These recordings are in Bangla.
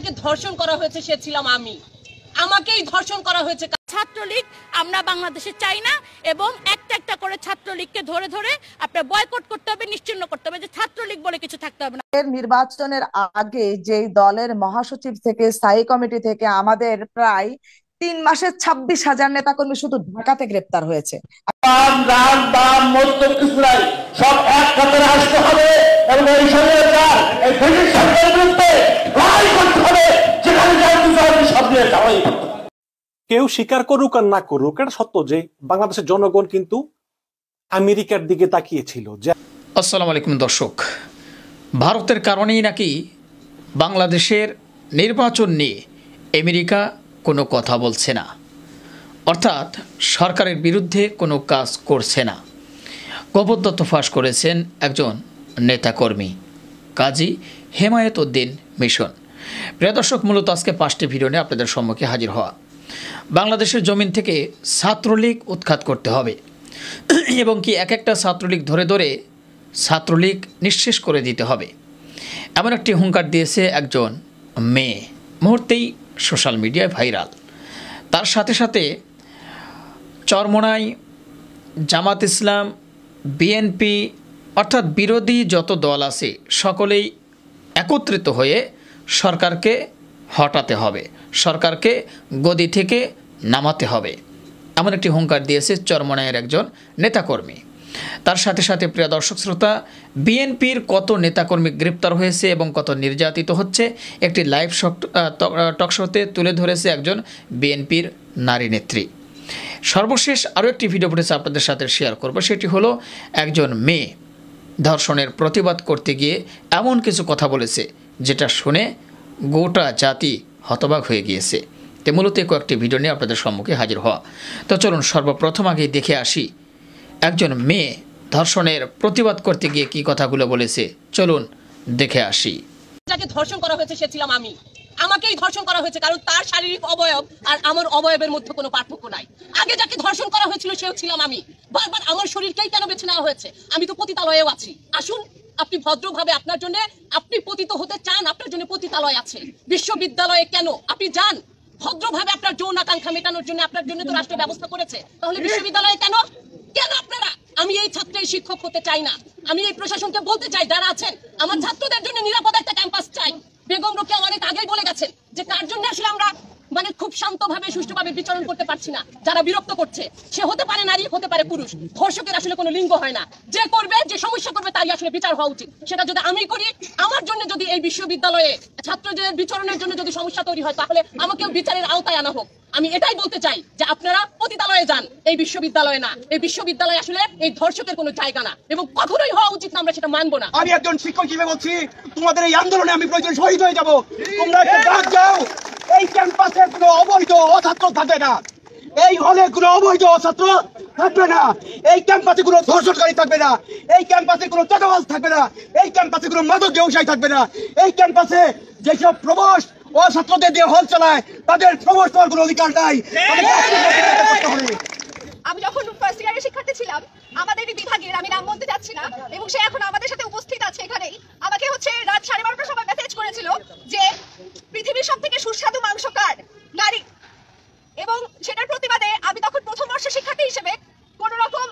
যাকে ধর্ষণ করা হয়েছে সে ছিলাম আমি, আমাকেই ধর্ষণ করা হয়েছে। ছাত্রলীগ আমরা বাংলাদেশে চাই না এবং একটা একটা করে ছাত্রলীগকে ধরে ধরে আপনার বয়কট করতে হবে, নিশ্চিহ্ন করতে হবে, যে ছাত্রলীগ বলে কিছু থাকতে হবে না। নির্বাচনের আগে যে দলের মহাসচিব থেকে স্থায়ী কমিটি থেকে আমাদের প্রায় 3 মাসে 26,000 নেতাকর্মী শুধু ঢাকাতে গ্রেপ্তার হয়েছে। সব এক কাতারে আসতে হবে এবং এই সরকার এই ব্রিটিশ সরকারের বিরুদ্ধে লড়াই করতে হবে, যেখানে সব নিয়ে যাওয়াই। কেউ স্বীকার করুক আর না করুক, এটা সত্য যে বাংলাদেশের জনগণ কিন্তু আমেরিকার দিকে তাকিয়েছিল। আসসালামু আলাইকুম দর্শক, ভারতের কারণেই নাকি বাংলাদেশের নির্বাচন নিয়ে আমেরিকা কোনো কথা বলছে না, অর্থাৎ সরকারের বিরুদ্ধে কোনো কাজ করছে না। গোপন তথ্য ফাঁস করেছেন একজন নেতাকর্মী কাজী হেমায়েত উদ্দিন মিশন। প্রিয় দর্শক, মূলত আজকে 5টি ভিডিও নিয়ে আপনাদের সম্মুখে হাজির হওয়া। বাংলাদেশের জমিন থেকে ছাত্রলীগ উৎখাত করতে হবে এবং কি এক একটা ছাত্রলীগ ধরে ধরে ছাত্রলীগ নিঃশেষ করে দিতে হবে, এমন একটি হুঙ্কার দিয়েছে একজন মেয়ে, মুহূর্তেই সোশ্যাল মিডিয়ায় ভাইরাল। তার সাথে সাথে চরমোনাই, জামাত ইসলাম, বিএনপি অর্থাৎ বিরোধী যত দল আছে সকলেই একত্রিত হয়ে সরকারকে হটাতে হবে, সরকারকে গদি থেকে নামাতে হবে, এমন একটি হুঙ্কার দিয়েছে চরমোনাইয়ের একজন নেতাকর্মী। তার সাথে সাথে প্রিয় দর্শক শ্রোতা, বিএনপির কত নেতাকর্মী গ্রেপ্তার হয়েছে এবং কত নির্যাতিত হচ্ছে একটি লাইভ টকশোতে তুলে ধরেছে একজন বিএনপির নারী নেত্রী। সর্বশেষ আরও একটি ভিডিও ফুটেজ আপনাদের সাথে শেয়ার করব, সেটি হলো একজন মেয়ে ধর্ষণের প্রতিবাদ করতে গিয়ে এমন কিছু কথা বলেছে যেটা শুনে গোটা জাতি হতবাক হয়ে গিয়েছে। তো মূলত কয়েকটি ভিডিও নিয়ে আপনাদের সম্মুখে হাজির হওয়া। তো চলুন সর্বপ্রথম আগে দেখে আসি একজন মেয়ে ধর্ষণের প্রতিবাদ করতে গিয়ে কি কথাগুলো বলেছে, চলুন দেখে আসি। যাকে ধর্ষণ করা হয়েছে সে ছিলাম আমি, আমাকেই ধর্ষণ করা হয়েছে, কারণ তার শারীরিক অবয়ব আর আমার অবয়বের মধ্যে কোনো পার্থক্য নাই। আগে যাকে ধর্ষণ করা হয়েছিল সেও ছিলাম আমি। বারবার আমার শরীরকেই কেন বেছে নেওয়া হয়েছে? আমি তো পতিতালয়েও আছি। আসুন, আপনি ভদ্রভাবে আপনার জন্য, আপনি পতিত হতে চান, আপনার জন্য পতিতালয় আছে। বিশ্ববিদ্যালয়ে কেন আপনি যান ভদ্রভাবে আপনার যৌন আকাঙ্ক্ষা মেটানোর জন্য? আপনার জন্য তো রাষ্ট্র ব্যবস্থা করেছে, তাহলে বিশ্ববিদ্যালয়ে কেন কেন আপনারা? আমি এই ছাত্রের শিক্ষক হতে চাই না। আমি এই প্রশাসনকে বলতে চাই, যারা আছেন, আমার ছাত্রদের জন্য নিরাপদ একটা ক্যাম্পাস চাই। বেগম রোকেয়া অনেক আগেই বলে গেছেন যে কার জন্য আসলে আমরা খুব শান্তভাবে সুষ্ঠুভাবে বিচরণ করতে পারছি না। যারা বিরক্ত করছে, সে হতে পারে নারী, হতে পারে পুরুষ, ধর্ষকের আসলে কোনো লিঙ্গ হয় না। যে করবে, যে সমস্যা করবে, তারই আসলে বিচার হওয়া উচিত। সেটা যদি আমি করি, আমার জন্য যদি এই বিশ্ববিদ্যালয়ে ছাত্রদের বিচরণের জন্য যদি সমস্যা তৈরি হয়, তাহলে আমাকেও বিচারের আওতায় আনা হোক। আমি এটাই বলতে চাই যে আপনারা পতিতালয়ে যান, এই বিশ্ববিদ্যালয়ে না। এই বিশ্ববিদ্যালয় আসলে এই ধর্ষকের কোনো জায়গা না এবং কখনোই হওয়া উচিত না, আমরা সেটা মানবো না। আমি একজন শিক্ষক হিসেবে বলছি, তোমাদের এই আন্দোলনে আমি প্রয়োজন শহীদ হয়ে যাব। তোমরা একটা ডাক যাও, এই ক্যাম্পাসে কোনো অবৈধ অছাত্র থাকবে না, এই হলে কোনো অবৈধ অছাত্র থাকবে না, এই ক্যাম্পাসে কোনো ধর্ষণকারী থাকবে না, এই ক্যাম্পাসে কোনো চাঁদাবাজ থাকবে না, এই ক্যাম্পাসে কোনো মাদক ব্যবসায়ী থাকবে না, এই ক্যাম্পাসে যেসব প্রবস অছাত্রদের দিয়ে হল চালায় তাদের প্রবস হওয়ার কোনো অধিকার নাই। আমি যখন ফার্স্ট ইয়ারের শিক্ষার্থী ছিলাম, আমাদের বিভাগের, আমি নাম বলতে যাচ্ছি না, এবং সে এখন আমাদের সাথে উপস্থিত আছে এখানেই, আমাকে রাত 12:30টার সময় মেসেজ করেছিল যে পৃথিবীর সব থেকে সুস্বাদু মাংস কার? নারী। এবং সেটার প্রতিবাদে আমি তখন প্রথম বর্ষের শিক্ষার্থী হিসেবে কোন রকম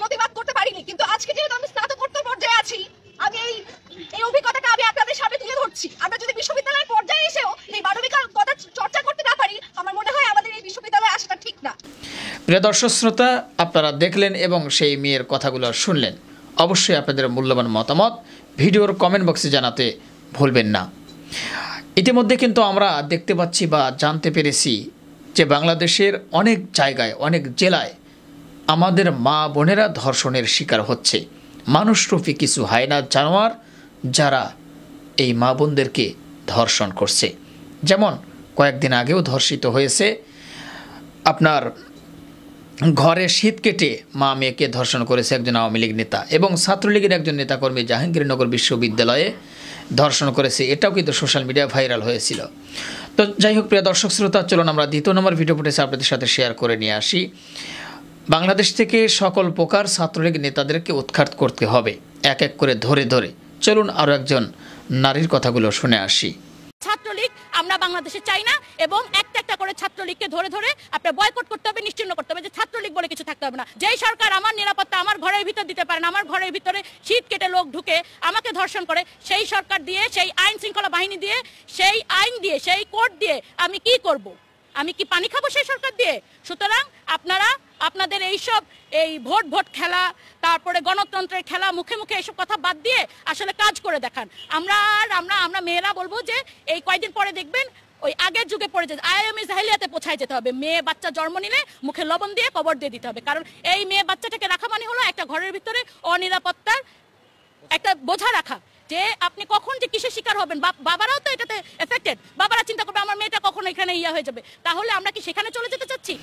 প্রতিবাদ করতে পারিনি, কিন্তু আজকে যেহেতু আমি স্নাতকোত্তর পর্যায়ে আছি, আমি এই অভিজ্ঞতাটা আমি আপনাদের সামনে তুলে ধরছি। আমরা যদি বিশ্ববিদ্যালয়ের পর্যায়ে এসেও এই মানবিক কথা চর্চা করতে না পারি, আমার মনে হয় আমাদের এই বিশ্ববিদ্যালয়ে আসাটা ঠিক না। প্রিয় দর্শক শ্রোতা, আপনারা দেখলেন এবং সেই মেয়ের কথাগুলো শুনলেন। অবশ্যই আপনাদের মূল্যবান মতামত ভিডিওর কমেন্ট বক্সে জানাতে ভুলবেন না। ইতিমধ্যে কিন্তু আমরা দেখতে পাচ্ছি বা জানতে পেরেছি যে বাংলাদেশের অনেক জায়গায়, অনেক জেলায় আমাদের মা বোনেরা ধর্ষণের শিকার হচ্ছে। মানুষরূপী কিছু হায়না জানোয়ার যারা এই মা বোনদেরকে ধর্ষণ করছে। যেমন কয়েকদিন আগেও ধর্ষিত হয়েছে আপনার ঘরে শীত কেটে মা মেয়েকে ধর্ষণ করেছে একজন আওয়ামী লীগ নেতা, এবং ছাত্রলীগের একজন নেতাকর্মী জাহাঙ্গীরনগর বিশ্ববিদ্যালয়ে ধর্ষণ করেছে। এটাও কিন্তু সোশ্যাল মিডিয়া ভাইরাল হয়েছিল। তো যাই হোক প্রিয় দর্শক শ্রোতা, চলুন আমরা দ্বিতীয় নম্বর ভিডিও ফুটেজ আপনাদের সাথে শেয়ার করে নিয়ে আসি। বাংলাদেশ থেকে সকল প্রকার ছাত্রলীগ নেতাদেরকে উৎখাত করতে হবে এক এক করে ধরে ধরে। চলুন আরও একজন নারীর কথাগুলো শুনে আসি। ছাত্রলীগ আমরা বাংলাদেশে চাই না এবং একটা একটা করে ছাত্রলীগকে ধরে ধরে আপনার বয়কট করতে হবে, নিশ্চিহ্ন করতে হবে, যে ছাত্রলীগ বলে কিছু থাকতে হবে না। যেই সরকার আমার নিরাপত্তা আমার ঘরের ভিতর দিতে পারে না, আমার ঘরের ভিতরে শীত কেটে লোক ঢুকে আমাকে ধর্ষণ করে, সেই সরকার দিয়ে, সেই আইন শৃঙ্খলা বাহিনী দিয়ে, সেই আইন দিয়ে, সেই কোর্ট দিয়ে আমি কি করব? আমি কি পানি খাবো সেই সরকার দিয়ে? সুতরাং আপনারা আপনাদের এইসব এই ভোট খেলা, তারপরে গণতন্ত্রের খেলা, মুখে মুখে এইসব কথা বাদ দিয়ে আসলে কাজ করে দেখান। আমরা মেয়েরা বলবো যে এই কয়েকদিন পরে দেখবেন ওই আগের যুগে পড়ে যেতে, আইএমএ জাহেলিয়াতে পৌঁছায় যেতে হবে। মেয়ে বাচ্চা জন্ম নিলে মুখে লবণ দিয়ে কবর দিয়ে দিতে হবে, কারণ এই মেয়ে বাচ্চাটাকে রাখা মানে হলো একটা ঘরের ভিতরে অনিরাপত্তার একটা বোঝা রাখা, যে আপনি কখন যে কিসের শিকার হবেন। বাবারাও তো এটাতে এফেক্টেড, বাবারা চিন্তা করবে আমার মেয়েটা কখন এখানে হয়ে যাবে, তাহলে আমরা কি সেখানে চলে যেতে চাচ্ছি?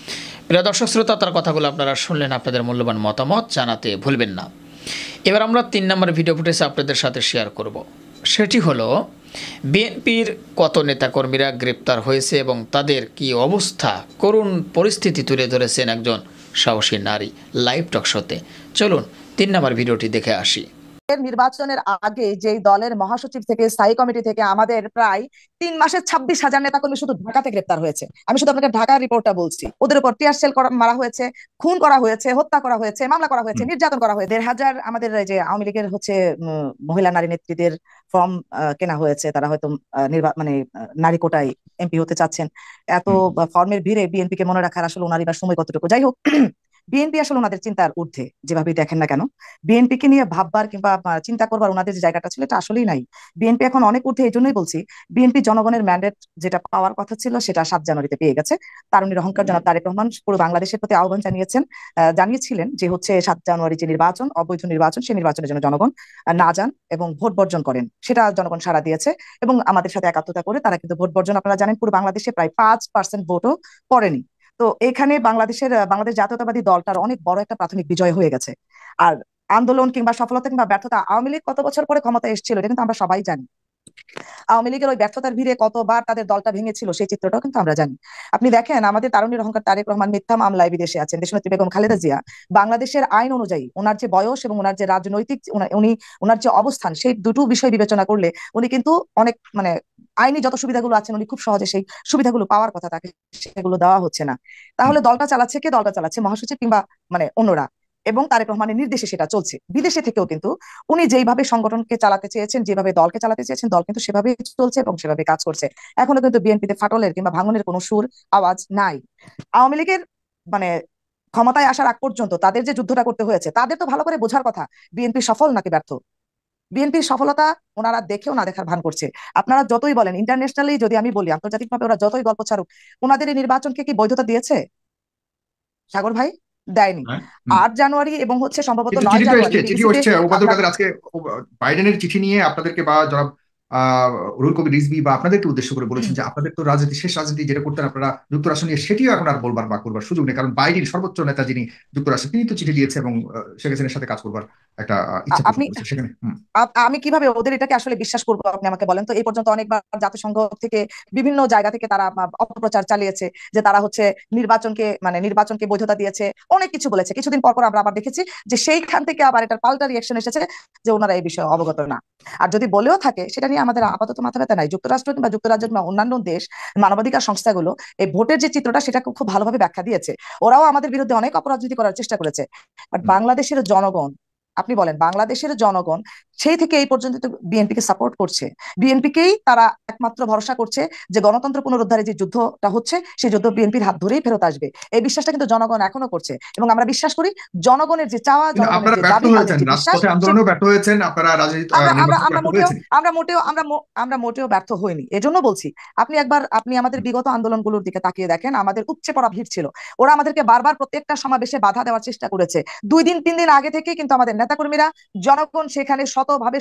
প্রিয় দর্শক শ্রোতা, তার কথাগুলো আপনারা শুনলেন, আপনাদের মূল্যবান মতামত জানাতে ভুলবেন না। এবার আমরা 3 নম্বর ভিডিও ফুটেজ আপনাদের সাথে শেয়ার করব। সেটি হলো বিএনপির কত নেতাকর্মীরা গ্রেপ্তার হয়েছে এবং তাদের কি অবস্থা, করুণ পরিস্থিতি তুলে ধরেছেন একজন সাহসী নারী লাইভ টক শোতে। চলুন 3 নম্বর ভিডিওটি দেখে আসি। নির্বাচনের আগে যেই দলের মহাসচিব থেকে স্থায়ী কমিটি থেকে আমাদের প্রায় 3 মাসে 26,000 নেতাকর্মী শুধু ঢাকাতে গ্রেপ্তার হয়েছে। আমি শুধু আপনাকে ঢাকার রিপোর্টটা বলছি। ওদের উপর টিয়ার শেল মারা হয়েছে, খুন করা হয়েছে, হত্যা করা হয়েছে, মামলা করা হয়েছে, নির্যাতন করা হয়েছে। 1,500 আমাদের যে আওয়ামী লীগের মহিলা নারী নেত্রীদের ফর্ম কেনা হয়েছে। তারা হয়তো নারী কোটায় এমপি হতে চাচ্ছেন। এত ফর্মের ভিড়ে বিএনপি কে মনে রাখার আসলে ওনারই বা সময় কতটুকু। যাই হোক, বিএনপি আসলে ওনাদের চিন্তার ঊর্ধ্বে, যেভাবে দেখেন না কেন। বিএনপি কে নিয়ে ভাববার কিংবা চিন্তা করবার ওনাদের যে জায়গাটা ছিল এটা আসলেই নাই। বিএনপি এখন অনেক ঊর্ধ্বে। এই জন্যই বলছি, বিএনপি জনগণের ম্যান্ডেট যেটা পাওয়ার কথা ছিল সেটা 7 জানুয়ারিতে পেয়ে গেছে। তারুণীর অহংকার জনাব তারেক রহমান পুরো বাংলাদেশের প্রতি আহ্বান জানিয়েছিলেন যে 7 জানুয়ারি যে নির্বাচন, অবৈধ নির্বাচন, সেই নির্বাচনের জন্য জনগণ না যান এবং ভোট বর্জন করেন। সেটা জনগণ সাড়া দিয়েছে এবং আমাদের সাথে একাত্মতা করে তারা কিন্তু ভোট বর্জন, আপনারা জানেন, পুরো বাংলাদেশে প্রায় 5% ভোটও পড়েনি। তো এখানে বাংলাদেশ জাতীয়তাবাদী দলটার অনেক বড় একটা প্রাথমিক বিজয় হয়ে গেছে। আর আন্দোলন কিংবা সফলতা কিংবা ব্যর্থতা, আওয়ামী লীগ কত বছর পরে ক্ষমতায় এসেছিল এটা কিন্তু আমরা সবাই জানি। আওয়ামী লীগের ওই ব্যর্থতার ভিড়ে কতবার তাদের দলটা ভেঙেছিল সেই চিত্রটাও কিন্তু আমরা জানি। আপনি দেখেন, আমাদের তারুণীর অহংকার তারেক রহমান মিথ্যা মামলায় বিদেশে আছেন। দেশনেত্রী বেগম খালেদা জিয়া বাংলাদেশের আইন অনুযায়ী ওনার যে বয়স এবং ওনার যে রাজনৈতিক ওনার যে অবস্থান, সেই দুটো বিষয় বিবেচনা করলে উনি কিন্তু অনেক আইনি যত সুবিধাগুলো আছেন উনি খুব সহজে সেই সুবিধাগুলো পাওয়ার কথা, তাকে সেগুলো দেওয়া হচ্ছে না। তাহলে দলটা চালাচ্ছে কে? দলটা চালাচ্ছে মহাসচিব কিংবা অন্যরা, এবং তারেক রহমানের নির্দেশে সেটা চলছে। বিদেশে থেকেও কিন্তু উনি যেভাবে সংগঠনকে চালাতে চেয়েছেন, যেভাবে দলকে চালাতে চেয়েছেন, দল কিন্তু সেভাবেই চলছে এবং সেভাবে কাজ করছে। এখনো কিন্তু বিএনপিতে ফাটলের কিংবা ভাঙনের কোনো সুর আওয়াজ নাই। আওয়ামী লীগের ক্ষমতায় আসার আগ পর্যন্ত তাদের যে যুদ্ধটা করতে হয়েছে, তাদের তো ভালো করে বোঝার কথা বিএনপি সফল নাকি ব্যর্থ। বিএনপির সফলতা ওনারা দেখেও না দেখার ভান করছে। আপনারা যতই বলেন, ইন্টারন্যাশনালি যদি আমি বলি, আন্তর্জাতিকভাবে ওরা যতই গল্প ছাড়ুক, ওনাদের এই নির্বাচনকে কি বৈধতা দিয়েছে সাগর ভাই? দেয়নি। 8 জানুয়ারি এবং সম্ভবত 9 জানুয়ারি চিঠি হচ্ছে ওবায়দুল কাদের আজকে বাইডেনের চিঠি নিয়ে আপনাদেরকে বা জনাব রুহুল কবির রিজভী বা আপনাদেরকে উদ্দেশ্য করে বলেছেন যে আপনাদের তো রাজনীতি, শেষ রাজনীতি যেটা করতেন আপনারা যুক্তরাষ্ট্র নিয়ে, সেটিও এখন আর বলবার বা করবার সুযোগ নেই, কারণ বাইডেন সর্বোচ্চ নেতা যিনি যুক্তরাষ্ট্রে, তিনি তো চিঠি দিয়েছে এবং শেখ হাসিনার সাথে কাজ করবার একটা ইচ্ছা প্রকাশ করেছে সেখানে। আমি কিভাবে ওদের এটাকে আসলে বিশ্বাস করবো আপনি আমাকে বলেন তো? এই পর্যন্ত অনেকবার জাতিসংঘ থেকে বিভিন্ন জায়গা থেকে তারা অপপ্রচার চালিয়েছে যে তারা নির্বাচনকে বৈধতা দিয়েছে, অনেক কিছু বলেছে। কিছুদিন পর আমরা আবার দেখেছি যে সেইখান থেকে আবার এটার পাল্টা রিয়াকশন এসেছে যে ওনারা এই বিষয়ে অবগত না। আর যদি বলেও থাকে, সেটা নিয়ে আমাদের আপাতত মাথা ব্যথা নাই। যুক্তরাষ্ট্র কিংবা যুক্তরাজ্য কিংবা অন্যান্য দেশ, মানবাধিকার সংস্থাগুলো এই ভোটের যে চিত্রটা সেটা খুব ভালোভাবে ব্যাখ্যা দিয়েছে। ওরাও আমাদের বিরুদ্ধে অনেক অপরাজনীতি করার চেষ্টা করেছে। বাট বাংলাদেশের জনগণ, আপনি বলেন, বাংলাদেশের জনগণ সেই থেকে এই পর্যন্ত বিএনপিকে সাপোর্ট করছে। বিএনপিকেই তারা একমাত্র ভরসা করছে যে গণতন্ত্র পুনরুদ্ধারে যে যুদ্ধটা হচ্ছে, সেই যুদ্ধ বিএনপির হাত ধরেই ফেরত আসবে। এই বিশ্বাসটা কিন্তু জনগণ এখনো করছে এবং আমরা বিশ্বাস করি জনগণের যে চাওয়া, জনগণের যে দাবি, আমরা মোটেও ব্যর্থ হইনি। এজন্য বলছি, আপনি আমাদের বিগত আন্দোলনগুলোর দিকে তাকিয়ে দেখেন, আমাদের উপচে পড়া ভিড় ছিল। ওরা আমাদেরকে বারবার প্রত্যেকটা সমাবেশে বাধা দেওয়ার চেষ্টা করেছে। 2 দিন 3 দিন আগে থেকে কিন্তু আমাদের নেতাকর্মীরা, জনগণ সেখানে শতভাগ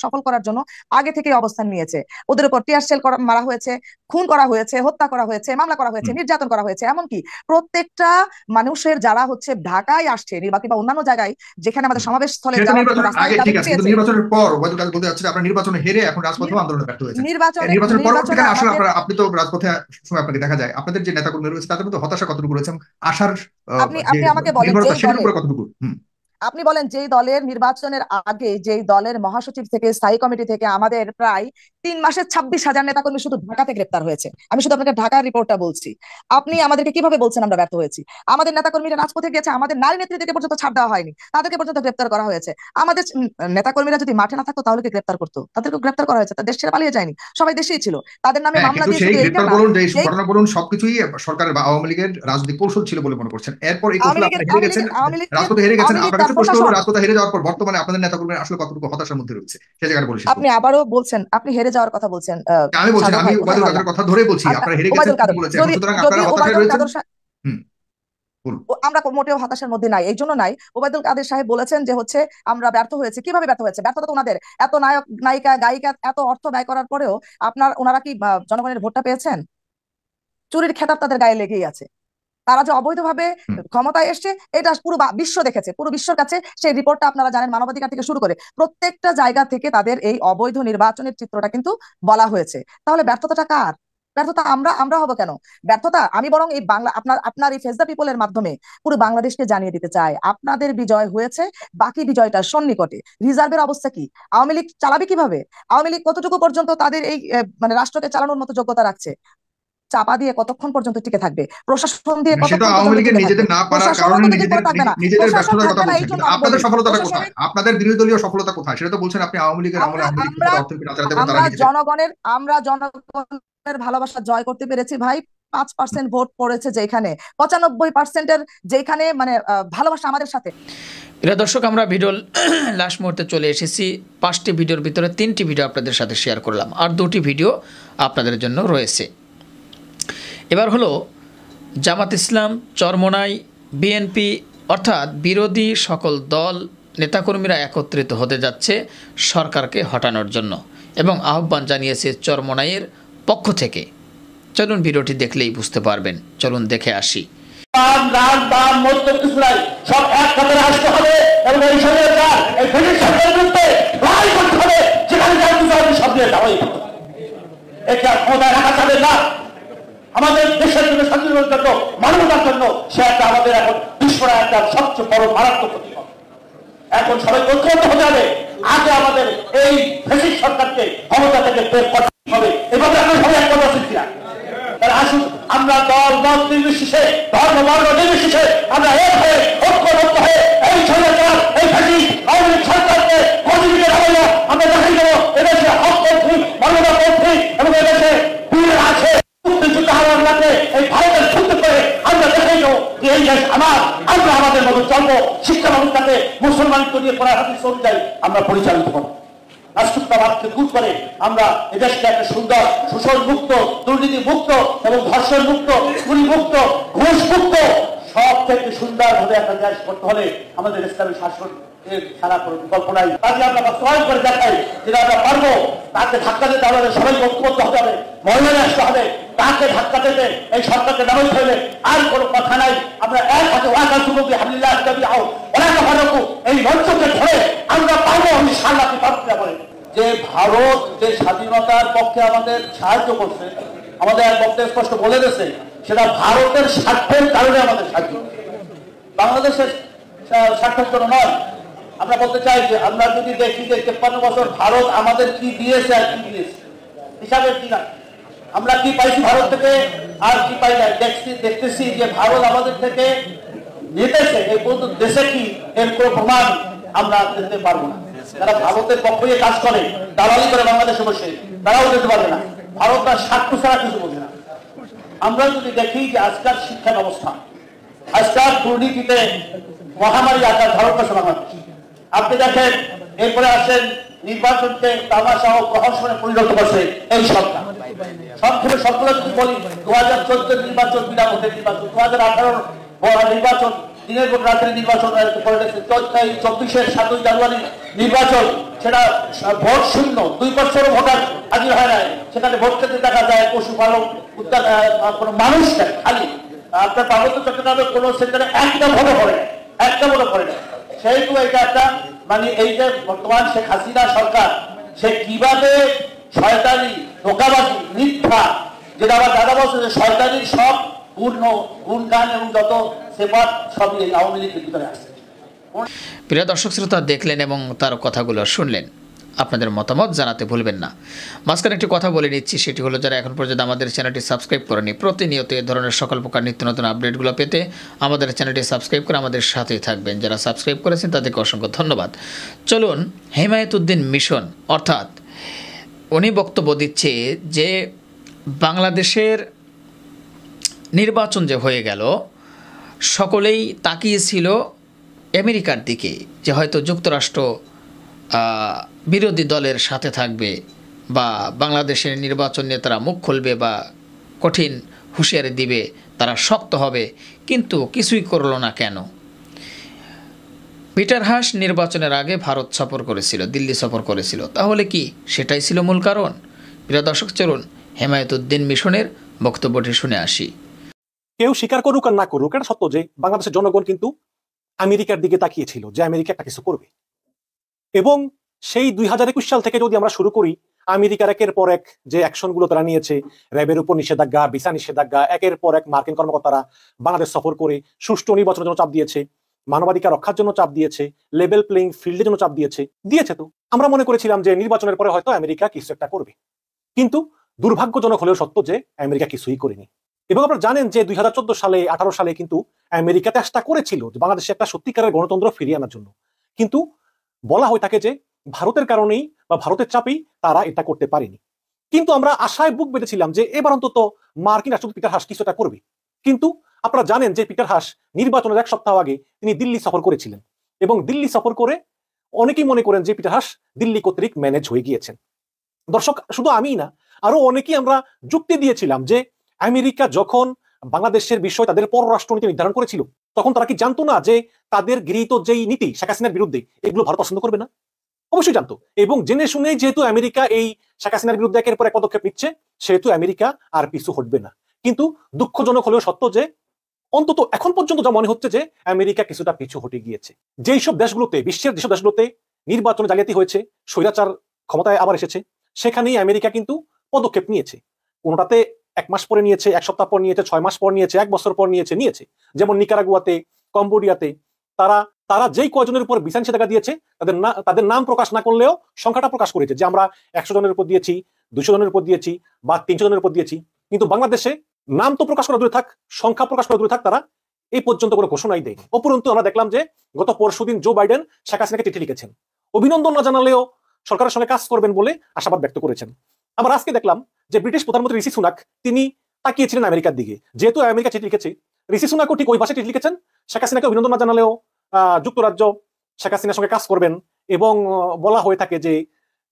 সফল করার জন্য আগে থেকে অবস্থান নিয়েছে। ওদের উপর টিয়ার শেল মারা হয়েছে, খুন করা হয়েছে, হত্যা করা হয়েছে, মামলা করা হয়েছে, নির্যাতন করা হয়েছে। এমনকি প্রত্যেকটা মানুষের যারা ঢাকায় আসছে নির্বাচন বা অন্যান্য জায়গায় যেখানে আমাদের সমাবেশ স্থলে নির্বাচনের পর বলতে যাচ্ছে আপনারা নির্বাচনে হেরে এখন রাজপথে আন্দোলনে ব্যর্থ হয়েছে। নির্বাচনের পরবর্তীকালে আসলে আপনি তো রাজপথে সময় আপনাকে দেখা যায়, আপনাদের যে নেতাকর্মী রয়েছে তাদের মধ্যে হতাশা কতটুকু রয়েছে, আশার আপনি আমাকে বলেন সেটার উপরে কতটুকু? আপনি বলেন যেই দলের নির্বাচনের আগে যেই দলের মহাসচিব থেকে স্থায়ী কমিটি থেকে আমাদের প্রায় 3 মাসে 26,000 নেতাকর্মী শুধু ঢাকাতে গ্রেপ্তার হয়েছে। আমি শুধু আপনাকে ঢাকার রিপোর্টটা বলছি। আপনি আমাদেরকে কিভাবে বলছেন আমরা ব্যর্থ হয়েছি? আমাদের নেতাকর্মীরা রাজপথে গেছে, আমাদের নারী নেত্রীদেরকে পর্যন্ত ছাড় দেওয়া হয়নি, তাদেরকে পর্যন্ত গ্রেপ্তার করা হয়েছে। আমাদের নেতাকর্মীরা যদি মাঠে না থাকতো তাহলে কি গ্রেপ্তার করতো? তাদেরকে গ্রেপ্তার করা হয়েছে, তাদের দেশ ছেড়ে পালিয়ে যায়নি, সবাই দেশেই ছিল। তাদের নামে মামলা কিন্তু দিয়ে সেই শুধু এইটা গ্রেপ্তার না, বলুন, যে ঘটনা বলুন, সবকিছুই সরকারের বা আওয়ামী লীগের রাজনৈতিক কৌশল ছিল বলে মনে করছেন। এরপর এই কৌশল আপনারা হেরে গেছেন, রাজপথে হেরে গেছেন। আপনার কাছে প্রশ্ন হলো, রাজপথে হেরে যাওয়ার পর বর্তমানে আপনাদের নেতাকর্মীরা আসলে কতটুকু হতাশার মধ্যে রয়েছে, সে জায়গায় বলে শেষ আপনি আবারও বলছেন, আপনি হেরে যাওয়ার কথা বলছেন। আমি বলছি না, আমি ওবায়দুল কাদেরের কথা ধরে বলছি, আপনারা হেরে গেছেন বলেছেন, সুতরাং আপনারা হতাশায় রয়েছেন। আমরা মোটেও হতাশার মধ্যে নাই, এই জন্য নাই। ওবায়দুল কাদের সাহেব বলেছেন যে হচ্ছে আমরা ব্যর্থ হয়েছে। কিভাবে ব্যর্থ হয়েছে? ব্যর্থতা তো ওনাদের, এত নায়ক নায়িকা গায়িকা এত অর্থ ব্যয় করার পরেও ওনারা কি জনগণের ভোটটা পেয়েছেন? চুরির খেতাব তাদের গায়ে লেগেই আছে। তারা যে অবৈধভাবে ক্ষমতায় এসছে এটা পুরো বিশ্ব দেখেছে, পুরো বিশ্বের কাছে সেই রিপোর্টটা আপনারা জানেন, মানবাধিকার থেকে শুরু করে প্রত্যেকটা জায়গা থেকে তাদের এই অবৈধ নির্বাচনের চিত্রটা কিন্তু বলা হয়েছে। তাহলে ব্যর্থতাটা কার? ব্যর্থতা আমরা হবো কেন? ব্যর্থতা আমি বরং এই বাংলা আপনার এই ফেস দ্য পিপলের মাধ্যমে পুরো বাংলাদেশকে জানিয়ে দিতে চাই, আপনাদের বিজয় হয়েছে, বাকি বিজয়টা সন্নিকটে। রিজার্ভের অবস্থা কি? আওয়ামী লীগ চালাবে কিভাবে? আওয়ামী লীগ কতটুকু পর্যন্ত তাদের এই মানে রাষ্ট্রকে চালানোর মতো যোগ্যতা রাখছে? চাপা দিয়ে কতক্ষণ পর্যন্ত টিকে থাকবে? প্রশাসন দিয়ে সেটা আওয়ামী লীগের নিজেদের না পারার কারণে নিজেদের ব্যর্থতার কথা বলছেন। আপনাদের সফলতাটা কোথায়? আপনাদের বিরোধী দলীয় সফলতা কোথায়? সেটা তো বলছেন আপনি আওয়ামী লীগের আমলে আমরা জনগণের ভালোবাসা জয় করতে পেরেছি ভাই। 5% ভোট পড়েছে যেখানে, 95%-এর যেখানে মানে ভালোবাসা আমাদের সাথে। প্রিয় দর্শক, আমরা ভিডিওর লাস্ট মুহূর্তে চলে এসেছি। 5টি ভিডিওর ভিতরে 3টি ভিডিও আপনাদের সাথে শেয়ার করলাম, আর 2টি ভিডিও আপনাদের জন্য রয়েছে। এবার হলো জামাত ইসলাম, চরমোনাই, বিএনপি অর্থাৎ বিরোধী সকল দল নেতাকর্মীরা একত্রিত হতে যাচ্ছে সরকারকে হটানোর জন্য, এবং আহ্বান জানিয়েছে চরমোনাইয়ের পক্ষ থেকে। চলুন ভিডিওটি দেখলেই বুঝতে পারবেন, চলুন দেখে আসি। সব একসাথে আসতে হবে এবং এই সরকার এই ব্রিটিশ সরকারের বিরুদ্ধে লড়াই করতে হবে, যেখানে সব দিয়ে যাওয়াই হবে। একে আর ক্ষমতায় রাখা যাবে না। আমাদের দেশের জন্য, স্বাধীনতার জন্য, মানবতার জন্য সে একটা আমাদের এখন বিশ্বর একটা সবচেয়ে বড় মারাত্মক ক্ষতি হবে। এখন সবাই ঐক্যবদ্ধ হতে হবে। আগে আমাদের এই ফ্যাসিস্ট সরকারকে ক্ষমতা থেকে বের করতে হবে। এভাবে আমরা সবাই একমত আছি কিনা? তাহলে আসুন আমরা দল মত নির্বিশেষে, ধর্ম বর্ণ নির্বিশেষে আমরা এক হয়ে ঐক্যবদ্ধ হয়ে এই সরকার, এই ফ্যাসিস্ট আওয়ামী লীগ সরকারকে গতিবিধি হলো আমরা দেখাই দেবো এদেশে হক পন্থী, মানবতা পন্থী এবং এদেশে বীর আছে। এই ভারতের যুদ্ধ করে আমরা দেখাই দেবো যে এই দেশ আমার, আমরা আমাদের মতো চলবো। শিক্ষা ব্যবস্থাকে মুসলমানকে নিয়ে পড়ার হাতে অনুযায়ী আমরা পরিচালিত করবো। রাষ্ট্রবাদকে দূর করে আমরা এদেশকে একটা সুন্দর, শোষণ মুক্ত, দুর্নীতি মুক্ত এবং ধর্ষণ মুক্ত, চুরি মুক্ত, ঘুষ মুক্ত সব থেকে সুন্দরভাবে একটা দেশ করতে হলে আমাদের ইসলামী শাসন সারা কোনো বিকল্প নাই। তাকে আমরা বাস্তবায়ন করে দেখাই যেটা আমরা পারবো। তাকে ধাক্কা দিতে হবে, সবাই ঐক্যবদ্ধ হতে হবে, মহিলা আসতে হবে, তাকে ধাক্কা দিতে এই সরকারকে নামাইতে হবে। আর কোনো কথা নাই। আমরা এক হাতে এই মঞ্চকে ধরে আমরা পারবো ইনশাআল্লাহ বলে যে ভারত যে স্বাধীনতার পক্ষে আমাদের সাহায্য করছে, আমাদের এক বক্তব্য স্পষ্ট বলে দিয়েছে সেটা ভারতের স্বার্থের কারণে আমাদের সাহায্য, বাংলাদেশের স্বার্থের জন্য নয়। আমরা বলতে চাই যে আমরা যদি দেখি যে 53 বছর ভারত আমাদের কি দিয়েছে আর কি দিয়েছে হিসাবের কি না, আমরা কি পাইছি ভারত থেকে আর কি পাই না, দেখতেছি যে ভারত আমাদের থেকে নিতেছে, এই পর্যন্ত দেশে কি এর কোনো প্রমাণ আমরা দিতে পারবো না। যারা ভারতের পক্ষে কাজ করে, দালালি করে বাংলাদেশে বসে, তারাও দিতে পারবে না। ভারত তার স্বার্থ ছাড়া কিছু বোঝে না। আমরা যদি দেখি যে আজকাল শিক্ষা ব্যবস্থা, আজকাল দুর্নীতিতে মহামারী আকার ধারণ করছে বাংলাদেশ। আপনি দেখেন এরপরে আসেন নির্বাচনকে তামাশা ও প্রহসনে পরিণত করছে এই সরকার। সংক্ষেপে সবগুলো যদি বলি, 2014 নির্বাচন বিনা ভোটের নির্বাচন, 2018 নির্বাচন দিনের ভোট রাত্রে নির্বাচন করে গেছে, 24-এর 7ই জানুয়ারি নির্বাচন, সেটা ভোট শূন্য, 2% ভোটার হাজির হয় নাই। সেখানে ভোট ক্ষেত্রে দেখা যায় পশুপালক কোনো মানুষ নেই, খালি আপনার পার্বত্য চট্টগ্রামের কোনো সেখানে একটা ভোটও করে না, একটা ভোটও করে না। সেইটু এটা একটা মানে এই যে বর্তমান শেখ হাসিনা সরকার, সে কিভাবে শয়তানি, ধোঁকাবাজি, মিথ্যা, যেটা আবার দাদা বলছে যে শয়তানির সব পূর্ণ গুণগান এবং যত সেবাত সবই আওয়ামী লীগের ভিতরে আসছে। প্রিয় দর্শক শ্রোতা, দেখলেন এবং তার কথাগুলো শুনলেন। আপনাদের মতামত জানাতে ভুলবেন না। মাঝখানে একটি কথা বলে নিচ্ছি, সেটি হলো যারা এখন পর্যন্ত আমাদের চ্যানেলটি সাবস্ক্রাইব করেনি, প্রতিনিয়ত এই ধরনের সকল প্রকার নিত্য নতুন আপডেটগুলো পেতে আমাদের চ্যানেলটি সাবস্ক্রাইব করে আমাদের সাথেই থাকবেন। যারা সাবস্ক্রাইব করেছেন তাদেরকে অসংখ্য ধন্যবাদ। চলুন, হেমায়েতুদ্দিন মিশন, অর্থাৎ উনি বক্তব্য দিচ্ছে যে বাংলাদেশের নির্বাচন যে হয়ে গেল, সকলেই তাকিয়েছিল আমেরিকার দিকে যে হয়তো যুক্তরাষ্ট্র বিরোধী দলের সাথে থাকবে বা বাংলাদেশের নির্বাচন নিয়ে তারা মুখ খুলবে বা কঠিন হুঁশিয়ারি দিবে, তারা শক্ত হবে, কিন্তু কিছুই করলো না কেন? পিটার হাস নির্বাচনের আগে ভারত সফর করেছিল, দিল্লি সফর করেছিল, তাহলে কি সেটাই ছিল মূল কারণ? প্রিয় দর্শক, চলুন হেমায়েতুদ্দিন মিশনের বক্তব্যটি শুনে আসি। কেউ স্বীকার করুক আর না করুক, এটা সত্য যে বাংলাদেশের জনগণ কিন্তু আমেরিকার দিকে তাকিয়েছিল যে আমেরিকা একটা কিছু করবে। এবং সেই 2021 সাল থেকে যদি আমরা শুরু করি, আমেরিকার একের পর এক যে অ্যাকশনগুলো তারা নিয়েছে, র্যাবের উপর নিষেধাজ্ঞা, ভিসা নিষেধাজ্ঞা, একের পর এক মার্কিন কর্মকর্তারা বাংলাদেশ সফর করে সুষ্ঠু নির্বাচনের জন্য চাপ দিয়েছে, মানবাধিকার রক্ষার জন্য চাপ দিয়েছে, লেভেল প্লেইং ফিল্ডের জন্য চাপ দিয়েছে। তো আমরা মনে করেছিলাম যে নির্বাচনের পরে হয়তো আমেরিকা কিছু একটা করবে, কিন্তু দুর্ভাগ্যজনক হলেও সত্য যে আমেরিকা কিছুই করেনি। এবং আপনারা জানেন যে 2014 সালে 18 সালে কিন্তু আমেরিকা চেষ্টা করেছিল যে বাংলাদেশে একটা সত্যিকারের গণতন্ত্র ফিরিয়ে আনার জন্য, কিন্তু বলা হয়ে থাকে যে ভারতের কারণেই বা ভারতের চাপেই তারা এটা করতে পারেনি। কিন্তু আমরা আশায় বুক বেঁধেছিলাম যে এবার অন্তত মার্কিন রাষ্ট্রপতি পিটার হাস কিছুটা করবে। কিন্তু আপনারা জানেন যে পিটার হাস নির্বাচনের 1 সপ্তাহ আগে তিনি দিল্লি সফর করেছিলেন, এবং দিল্লি সফর করে অনেকেই মনে করেন যে পিটার হাস দিল্লি কর্তৃক ম্যানেজ হয়ে গিয়েছেন। দর্শক, শুধু আমিই না, আরো অনেকেই আমরা যুক্তি দিয়েছিলাম যে আমেরিকা যখন বাংলাদেশের বিষয় তাদের পররাষ্ট্রনীতি নির্ধারণ করেছিল, তখন তারা কি জানতো না যে তাদের গৃহীত যেই নীতি শেখ হাসিনার বিরুদ্ধে, এগুলো ভারত পছন্দ করবে না? অবশ্যই জানতো। এবং জেনে শুনে যেহেতু আমেরিকা এই শেখ হাসিনার বিরুদ্ধে একের পর এক পদক্ষেপ নিচ্ছে, সেহেতু আমেরিকা আর পিছু হটবে না। কিন্তু দুঃখজনক হলেও সত্য যে অন্তত এখন পর্যন্ত যা মনে হচ্ছে যে আমেরিকা কিছুটা পিছু হটে গিয়েছে। যেই সব দেশগুলোতে, বিশ্বের যেসব দেশগুলোতে নির্বাচনে জালিয়াতি হয়েছে, স্বৈরাচার ক্ষমতায় আবার এসেছে, সেখানেই আমেরিকা কিন্তু পদক্ষেপ নিয়েছে। কোনোটাতে 1 মাস পরে নিয়েছে, 1 সপ্তাহ পর নিয়েছে, 6 মাস পর নিয়েছে, 1 বছর পর নিয়েছে। যেমন নিকারাগুয়াতে, কম্বোডিয়াতে তারা যেই কয়জনের উপর ভিসা নিষেধাজ্ঞা দিয়েছে, তাদের নাম প্রকাশ না করলেও সংখ্যাটা প্রকাশ করেছে যে আমরা 100 জনের উপর দিয়েছি, 200 জনের উপর দিয়েছি বা 300 জনের উপর দিয়েছি। কিন্তু বাংলাদেশে নাম তো প্রকাশ করা দূরে থাক, সংখ্যা প্রকাশ করা দূরে থাক, তারা এই পর্যন্ত কোনো ঘোষণাই দেয়নি। উপরন্তু আমরা দেখলাম যে গত পরশুদিন জো বাইডেন শেখ হাসিনাকে চিঠি লিখেছেন, অভিনন্দন না জানালেও সরকারের সঙ্গে কাজ করবেন বলে আশাবাদ ব্যক্ত করেছেন। আবার আজকে দেখলাম যে ব্রিটিশ প্রধানমন্ত্রী ঋষি সুনাক তিনি তাকিয়েছিলেন আমেরিকার দিকে। যেহেতু আমেরিকা চিঠি লিখেছে, ঋষি সুনাকও ঠিক ওই ভাষায় চিঠি লিখেছেন, শেখ হাসিনাকে অভিনন্দন না জানালেও যুক্তরাজ্য শেখ হাসিনার সঙ্গে কাজ করবেন। এবং বলা হয়ে থাকে যে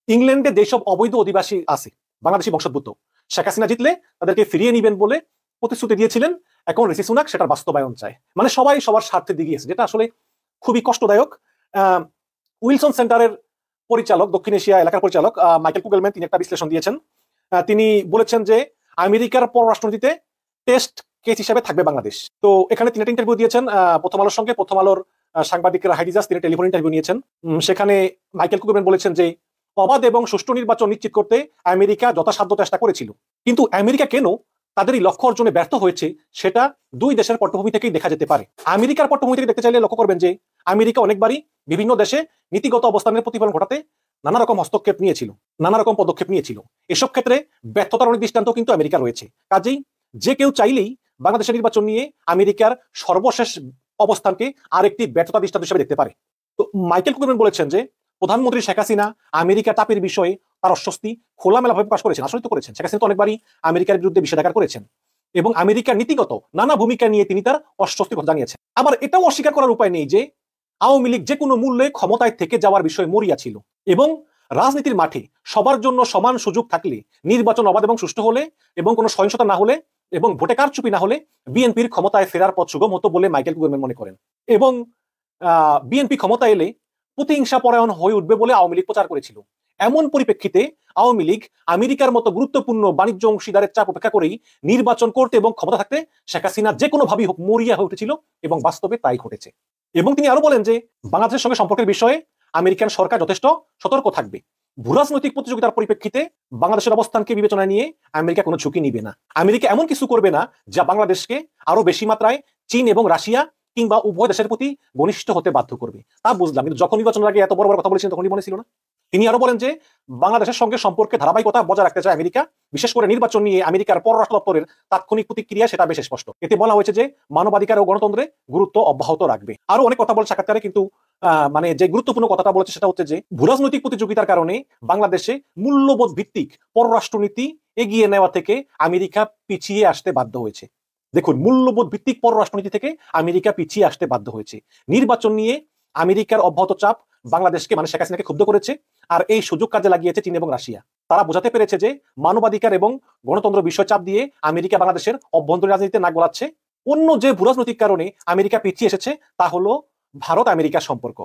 ইংল্যান্ডে যেসব অবৈধ অধিবাসী আছে বাংলাদেশি বংশোদ্ভূত, শেখ হাসিনা জিতলে তাদেরকে ফিরিয়ে নিবেন বলে প্রতিশ্রুতি দিয়েছিলেন। এখন ঋষি সুনাক সেটার বাস্তবায়ন চায়, মানে সবাই সবার স্বার্থে দিকে গেছে, যেটা আসলে খুবই কষ্টদায়ক। উইলসন সেন্টারের পরিচালক, দক্ষিণ এশিয়া এলাকার পরিচালক মাইকেল কুগেলম্যান, তিনি একটা বিশ্লেষণ দিয়েছেন। তিনি বলেছেন যে আমেরিকার পররাষ্ট্রনীতিতে টেস্ট কেস হিসেবে থাকবে বাংলাদেশ। তো এখানে তিনি একটা ইন্টারভিউ দিয়েছেন প্রথম আলোর সঙ্গে। প্রথম আলোর সাংবাদিকের হাইডিজাস তিনি টেলিফোন ইন্টারভিউ নিয়েছেন। সেখানে মাইকেল কুগেলম্যান বলেছেন যে অবাধ এবং সুষ্ঠু নির্বাচন নিশ্চিত করতে আমেরিকা যথাসাধ্য চেষ্টা করেছিল, কিন্তু আমেরিকা কেন তাদের এই লক্ষ্য অর্জনে ব্যর্থ হয়েছে সেটা দুই দেশের পটভূমি থেকেই দেখা যেতে পারে। আমেরিকার পটভূমি থেকে দেখতে চাইলে লক্ষ্য করবেন যে আমেরিকা অনেকবারই বিভিন্ন দেশে নীতিগত অবস্থানের প্রতিফলন ঘটাতে নানা রকম হস্তক্ষেপ নিয়েছিল, নানা রকম পদক্ষেপ নিয়েছিল। এসব ক্ষেত্রে ব্যর্থতার অনেক দৃষ্টান্ত কিন্তু আমেরিকা রয়েছে। কাজেই যে কেউ চাইলেই বাংলাদেশের নির্বাচন নিয়ে আমেরিকার সর্বশেষ অবস্থানকে আরেকটি ব্যর্থতা দৃষ্টান্ত হিসেবে দেখতে পারে। তো মাইকেল কুগেলম্যান বলেছেন যে প্রধানমন্ত্রী শেখ হাসিনা আমেরিকা চাপের বিষয়ে তার অস্বস্তি খোলামেলাভাবে প্রকাশ করেছেন। আসলে তো করেছেন, শেখ হাসিনা তো অনেকবারই আমেরিকার বিরুদ্ধে নিষেধাজ্ঞা করেছেন এবং আমেরিকার নীতিগত নানা ভূমিকা নিয়ে তিনি তার অস্বস্তি কথা জানিয়েছেন। আবার এটাও অস্বীকার করার উপায় নেই যে আওয়ামী লীগ যে কোনো মূল্যে ক্ষমতায় থেকে যাওয়ার বিষয়ে মরিয়া ছিল এবং রাজনীতির মাঠে সবার জন্য সমান সুযোগ থাকলে, নির্বাচন অবাধ এবং সুষ্ঠু হলে এবং কোনো সহিংসতা না হলে এবং ভোটে কারচুপি না হলে বিএনপির ক্ষমতায় ফেরার পথ সুগম হতো বলে মাইকেল কুগেলম্যান মনে করেন। এবং বিএনপি ক্ষমতা এলে প্রতিহিংসা পরায়ণ হয়ে উঠবে বলে আওয়ামী লীগ প্রচার করেছিল। এমন পরিপ্রেক্ষিতে আওয়ামী লীগ আমেরিকার মতো গুরুত্বপূর্ণ বাণিজ্য অংশীদারের চাপ উপেক্ষা করেই নির্বাচন করতে এবং ক্ষমতা থাকতে শেখ হাসিনা যে কোনো ভাবেই হোক মরিয়া হয়ে উঠেছিল এবং বাস্তবে তাই ঘটেছে। এবং তিনি আরো বলেন যে বাংলাদেশের সঙ্গে সম্পর্কের বিষয়ে আমেরিকান সরকার যথেষ্ট সতর্ক থাকবে। ভূরাজনৈতিক প্রতিযোগিতার পরিপ্রেক্ষিতে বাংলাদেশের অবস্থানকে বিবেচনায় নিয়ে আমেরিকা কোনো ঝুঁকি নিবে না। আমেরিকা এমন কিছু করবে না যা বাংলাদেশকে আরো বেশি মাত্রায় চীন এবং রাশিয়া কিংবা উভয় দেশের প্রতি ঘনিষ্ঠ হতে বাধ্য করবে, তা বুঝলাম। কিন্তু যখন নির্বাচনের আগে এত বড় বড় কথা বলেছিলেন তখনই মনে ছিল না? তিনি আরো বলেন যে বাংলাদেশের সঙ্গে সম্পর্কে ধারাবাহিকতা বজায় রাখতে চায় আমেরিকা, বিশেষ করে নির্বাচন নিয়ে আমেরিকার পররাষ্ট্র দপ্তরের তাৎক্ষণিক প্রতিক্রিয়া সেটা বেশ স্পষ্ট। এতে বলা হয়েছে যে মানবাধিকার ও গণতন্ত্রে গুরুত্ব অব্যাহত রাখবে। আরো অনেক কথা বলে সাক্ষাৎকারে, কিন্তু মানে যে গুরুত্বপূর্ণ কথাটা বলেছে সেটা হচ্ছে যে ভূরাজনৈতিক প্রতিযোগিতার কারণে বাংলাদেশে মূল্যবোধ ভিত্তিক পররাষ্ট্রনীতি এগিয়ে নেওয়া থেকে আমেরিকা পিছিয়ে আসতে বাধ্য হয়েছে। দেখুন, মূল্যবোধ ভিত্তিক পররাষ্ট্রনীতি থেকে আমেরিকা পিছিয়ে আসতে বাধ্য হয়েছে। নির্বাচন নিয়ে আমেরিকার অব্যাহত চাপ বাংলাদেশকে, মানে শেখ হাসিনাকে ক্ষুব্ধ করেছে, আর এই সুযোগ কাজে লাগিয়েছে চীন এবং রাশিয়া। তারা বোঝাতে পেরেছে যে মানবাধিকার এবং গণতন্ত্র বিষয় চাপ দিয়ে আমেরিকা বাংলাদেশের অভ্যন্তরীণ রাজনীতিতে নাক গলাচ্ছে। অন্য যে ভূরাজনৈতিক কারণে আমেরিকা পিছিয়ে এসেছে তা হলো ভারত আমেরিকার সম্পর্ক।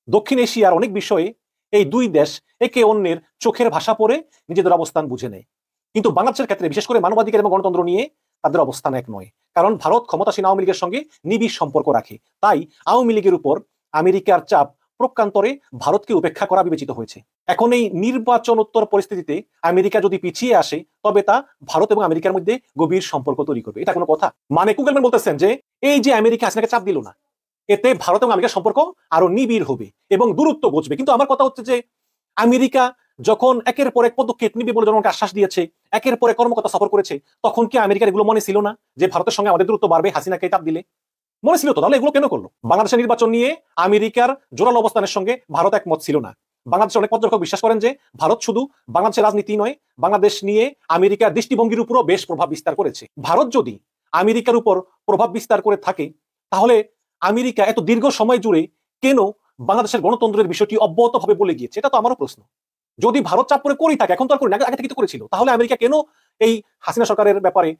দক্ষিণ এশিয়ার অনেক বিষয়ে এই দুই দেশ একে অন্যের চোখের ভাষা পড়ে নিজেদের অবস্থান বুঝে নেয়, কিন্তু বাংলাদেশের ক্ষেত্রে বিশেষ করে মানবাধিকার এবং গণতন্ত্র নিয়ে তাদের অবস্থান এক নয়। কারণ ভারত ক্ষমতাসীন আওয়ামী লীগের সঙ্গে নিবিড় সম্পর্ক রাখে, তাই আওয়ামী লীগের উপর আমেরিকার চাপ প্রকান্তরে ভারতকে উপেক্ষা করা বিবেচিত হয়েছে। এখন এই নির্বাচনোত্তর পরিস্থিতিতে আমেরিকা যদি পিছিয়ে আসে তবে তা ভারত এবং আমেরিকার মধ্যে গভীর সম্পর্ক তৈরি করবে। এটা কোনো কথা? মানে কুগলম্যান বলতেছেন যে এই যে আমেরিকা হাসিনাকে চাপ দিল না, এতে ভারত এবং আমেরিকার সম্পর্ক আরো নিবিড় হবে এবং দূরত্ব ঘুচবে। কিন্তু আমার কথা হচ্ছে যে আমেরিকা যখন একের পর এক পদক্ষেপ নিবে বলে জনগণকে আশ্বাস দিয়েছে, একের পরে কর্মকর্তা সফর করেছে, তখন কি আমেরিকার এগুলো মনে ছিল না যে ভারতের সঙ্গে আমাদের দূরত্ব বাড়বে হাসিনাকে চাপ দিলে? মনে ছিল তো, তাহলে এগুলো কেন করলো? বাংলাদেশের নির্বাচন নিয়ে আমেরিকার জোরালো অবস্থানের সঙ্গে ভারত একমত ছিল না। বাংলাদেশের অনেক পর্যবেক্ষক বিশ্বাস করেন যে ভারত শুধু বাংলাদেশের রাজনীতি নয়, বাংলাদেশ নিয়ে আমেরিকার দৃষ্টিভঙ্গির উপরও বেশ প্রভাব বিস্তার করেছে। ভারত যদি আমেরিকার উপর প্রভাব বিস্তার করে থাকে তাহলে আমেরিকা এত দীর্ঘ সময় জুড়ে কেন বাংলাদেশের গণতন্ত্রের বিষয়টি অব্যাহতভাবে বলে গিয়েছে? এটা তো আমারও প্রশ্ন। যদি ভারত চাপ করে করেই থাকে, এখন তো আর করি না, আগে থেকে তো করেছিল, তাহলে আমেরিকা কেন এই হাসিনা সরকারের ব্যাপারে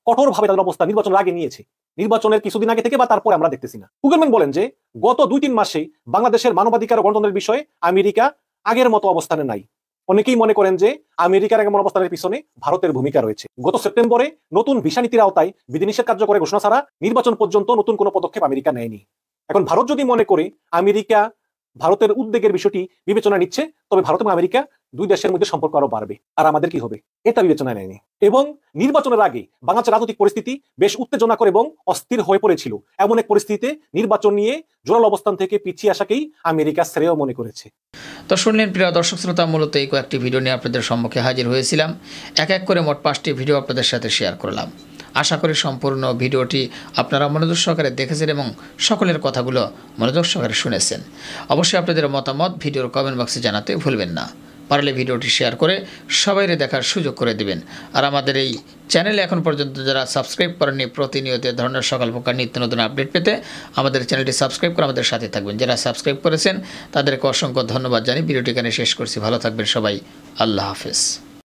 কঠোরভাবে তাদের অবস্থা নির্বাচনের আগে নিয়েছে? নির্বাচনের কিছুদিন আগে থেকে বা তারপরে আমরা দেখতেছি না। কুগলম্যান বলেন যে গত 2-3 মাসে বাংলাদেশের মানবাধিকার ও গণতন্ত্রের বিষয়ে আমেরিকা আগের মতো অবস্থানে নাই। অনেকেই মনে করেন যে আমেরিকার এমন অবস্থানের পিছনে ভারতের ভূমিকা রয়েছে। গত সেপ্টেম্বরে নতুন ভিসা নীতির আওতায় বিধিনিষেধ কার্যকরের ঘোষণা ছাড়া নির্বাচন পর্যন্ত নতুন কোনো পদক্ষেপ আমেরিকা নেয়নি। এখন ভারত যদি মনে করে আমেরিকা ভারতের উদ্বেগের বিষয়টি বিবেচনা নিচ্ছে, তবে ভারত এবং আমেরিকা দুই দেশের মধ্যে সম্পর্ক আরো বাড়বে, আর আমাদের কি হবে এটা বিবেচনায় নেয়নি। এবং নির্বাচনের আগে বাংলাদেশের রাজনৈতিক পরিস্থিতি বেশ উত্তেজনাকর এবং অস্থির হয়ে পড়েছিল। এমন এক পরিস্থিতিতে নির্বাচন নিয়ে জোরালো অবস্থান থেকে পিছিয়ে আসাকেই আমেরিকা শ্রেয় মনে করেছে। তো শুনলেন প্রিয় দর্শক শ্রোতা, মূলত এই কয়েকটি ভিডিও নিয়ে আপনাদের সম্মুখে হাজির হয়েছিলাম। এক এক করে মোট 5টি ভিডিও আপনাদের সাথে শেয়ার করলাম। আশা করি সম্পূর্ণ ভিডিওটি আপনারা মনোযোগ সহকারে দেখেছেন এবং সকলের কথাগুলো মনোযোগ সহকারে শুনেছেন। অবশ্যই আপনাদের মতামত ভিডিওর কমেন্ট বক্সে জানাতে ভুলবেন না। পারলে ভিডিওটি শেয়ার করে সবাইরে দেখার সুযোগ করে দিবেন। আর আমাদের এই চ্যানেলে এখন পর্যন্ত যারা সাবস্ক্রাইব করেননি, প্রতিনিয়ত ধরনের সকল প্রকার নিত্য নতুন আপডেট পেতে আমাদের চ্যানেলটি সাবস্ক্রাইব করে আমাদের সাথে থাকবেন। যারা সাবস্ক্রাইব করেছেন তাদেরকে অসংখ্য ধন্যবাদ জানিয়ে ভিডিওটি এখানে শেষ করছি। ভালো থাকবেন সবাই। আল্লাহ হাফেজ।